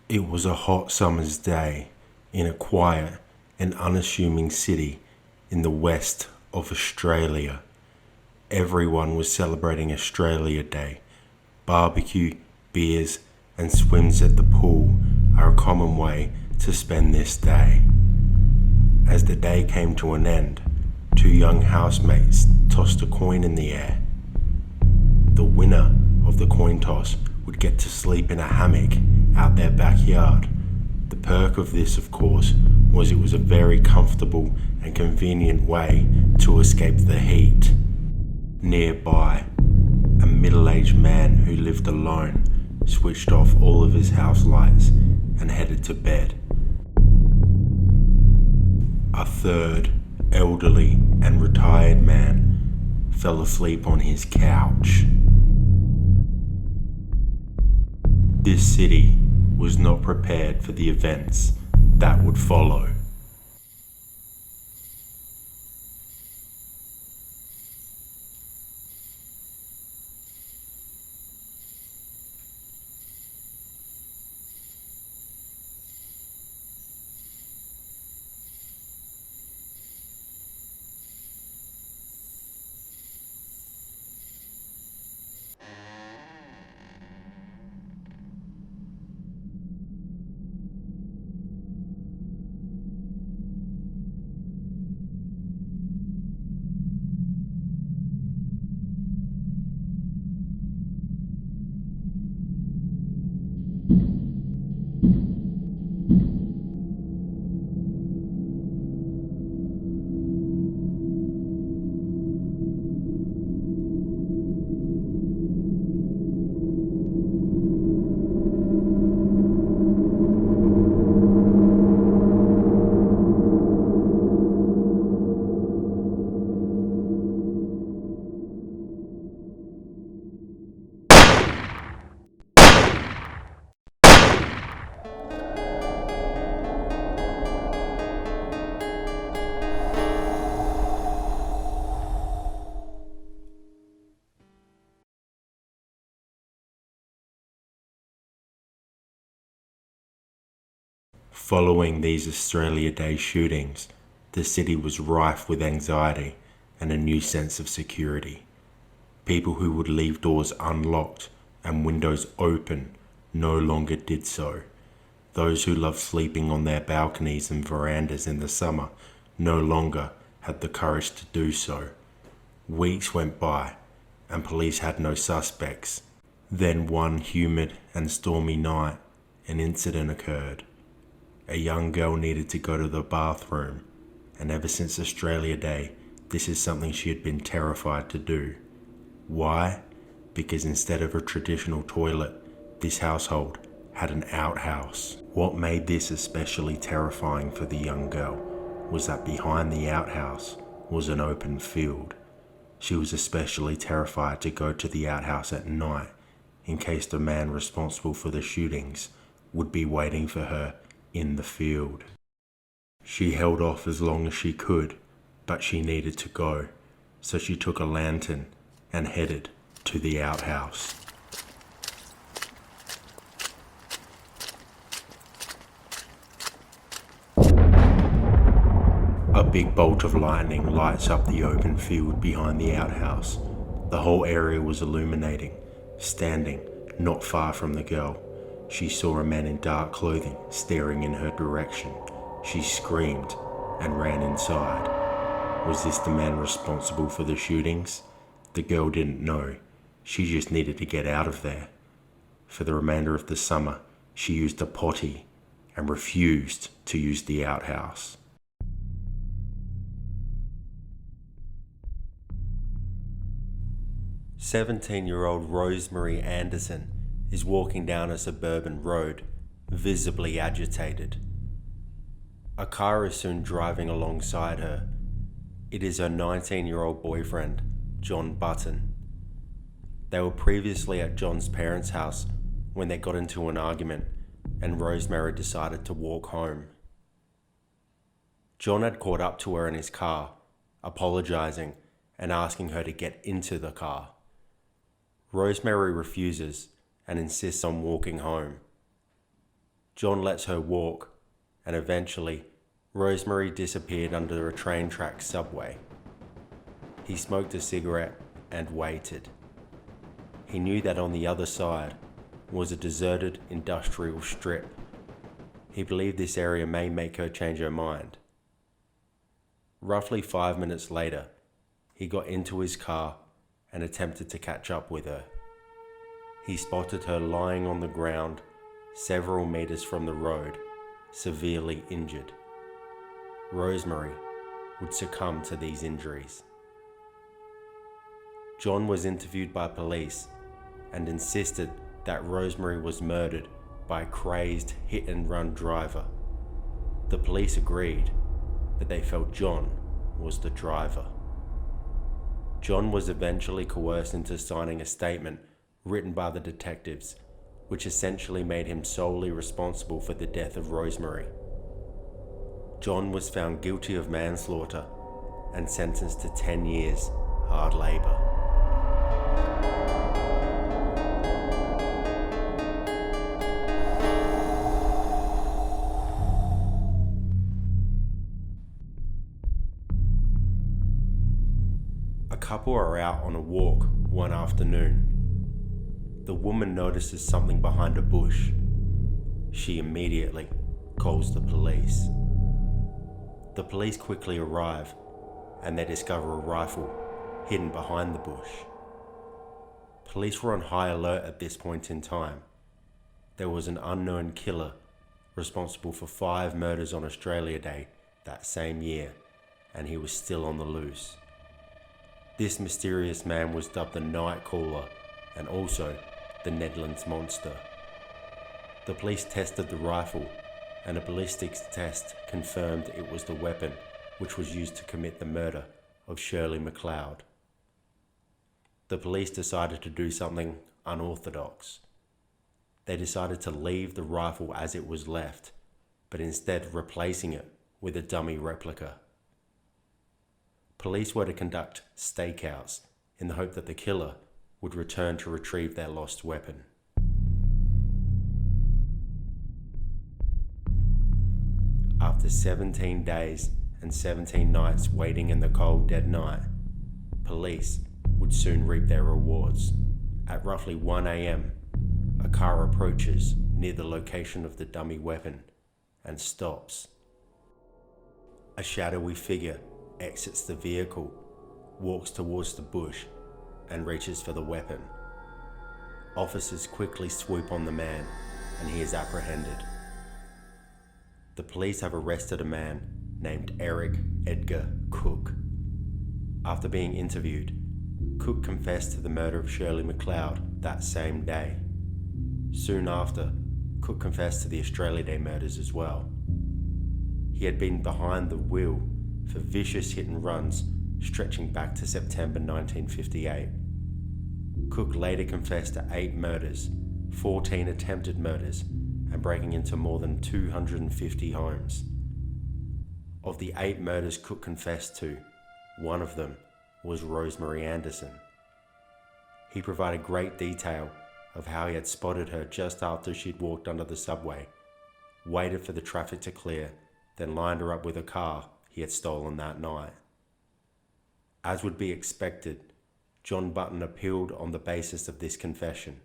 It was a hot summer's day in a quiet and unassuming city in the west of Australia. Everyone was celebrating Australia Day. Barbecue, beers, and swims at the pool are a common way to spend this day. As the day came to an end, two young housemates tossed a coin in the air. The winner of the coin toss would get to sleep in a hammock out their backyard. The perk of this, of course, was it was a very comfortable and convenient way to escape the heat. Nearby, a middle-aged man who lived alone switched off all of his house lights and headed to bed. A third, elderly and retired man fell asleep on his couch. This city was not prepared for the events that would follow. Following these Australia Day shootings, the city was rife with anxiety and a new sense of security. People who would leave doors unlocked and windows open no longer did so. Those who loved sleeping on their balconies and verandas in the summer no longer had the courage to do so. Weeks went by and police had no suspects. Then one humid and stormy night, an incident occurred. A young girl needed to go to the bathroom, and ever since Australia Day, this is something she had been terrified to do. Why? Because instead of a traditional toilet, this household had an outhouse. What made this especially terrifying for the young girl was that behind the outhouse was an open field. She was especially terrified to go to the outhouse at night in case the man responsible for the shootings would be waiting for her in the field. She held off as long as she could, but she needed to go, so she took a lantern and headed to the outhouse. A big bolt of lightning lights up the open field behind the outhouse. The whole area was illuminating. Standing not far from the girl, she saw a man in dark clothing staring in her direction. She screamed and ran inside. Was this the man responsible for the shootings? The girl didn't know. She just needed to get out of there. For the remainder of the summer, she used a potty and refused to use the outhouse. "17-year-old Rosemary Anderson is walking down a suburban road, visibly agitated. A car is soon driving alongside her. It is her 19-year-old boyfriend, John Button. They were previously at John's parents' house when they got into an argument and Rosemary decided to walk home. John had caught up to her in his car, apologizing and asking her to get into the car. Rosemary refuses and insists on walking home. John lets her walk, and eventually, Rosemary disappeared under a train track subway. He smoked a cigarette and waited. He knew that on the other side was a deserted industrial strip. He believed this area may make her change her mind. Roughly 5 minutes later, he got into his car and attempted to catch up with her. He spotted her lying on the ground several meters from the road, severely injured. Rosemary would succumb to these injuries. John was interviewed by police and insisted that Rosemary was murdered by a crazed hit-and-run driver. The police agreed, but they felt John was the driver. John was eventually coerced into signing a statement written by the detectives, which essentially made him solely responsible for the death of Rosemary. John was found guilty of manslaughter and sentenced to 10 years hard labour. A couple are out on a walk one afternoon. The woman notices something behind a bush. She immediately calls the police. The police quickly arrive and they discover a rifle hidden behind the bush. Police were on high alert at this point in time. There was an unknown killer responsible for 5 murders on Australia Day that same year, and he was still on the loose. This mysterious man was dubbed the Night Caller and also the Nedlands Monster. The police tested the rifle and a ballistics test confirmed it was the weapon which was used to commit the murder of Shirley MacLeod. The police decided to do something unorthodox. They decided to leave the rifle as it was left, but instead replacing it with a dummy replica. Police were to conduct stakeouts in the hope that the killer would return to retrieve their lost weapon. After 17 days and 17 nights waiting in the cold, dead night, police would soon reap their rewards. At roughly 1 a.m, a car approaches near the location of the dummy weapon and stops. A shadowy figure exits the vehicle, walks towards the bush, and reaches for the weapon. Officers quickly swoop on the man, and he is apprehended. The police have arrested a man named Edgar Cooke. After being interviewed, Cooke confessed to the murder of Shirley MacLeod that same day. Soon after, Cooke confessed to the Australia Day murders as well. He had been behind the wheel for vicious hit and runs stretching back to September 1958. Cooke later confessed to 8 murders, 14 attempted murders, and breaking into more than 250 homes. Of the 8 murders Cooke confessed to, one of them was Rosemary Anderson. He provided great detail of how he had spotted her just after she'd walked under the subway, waited for the traffic to clear, then lined her up with a car he had stolen that night. As would be expected, John Button appealed on the basis of this confession.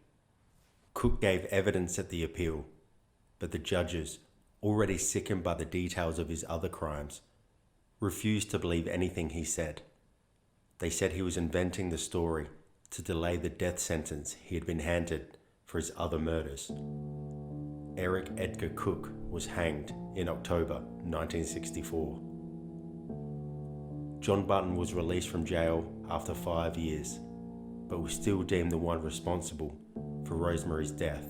Cooke gave evidence at the appeal, but the judges, already sickened by the details of his other crimes, refused to believe anything he said. They said he was inventing the story to delay the death sentence he had been handed for his other murders. Edgar Cooke was hanged in October 1964. John Button was released from jail after 5 years, but was still deemed the one responsible for Rosemary's death.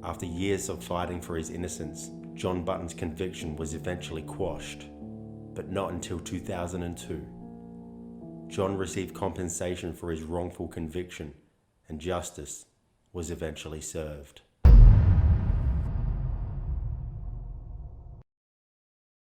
After years of fighting for his innocence, John Button's conviction was eventually quashed, but not until 2002. John received compensation for his wrongful conviction, and justice was eventually served.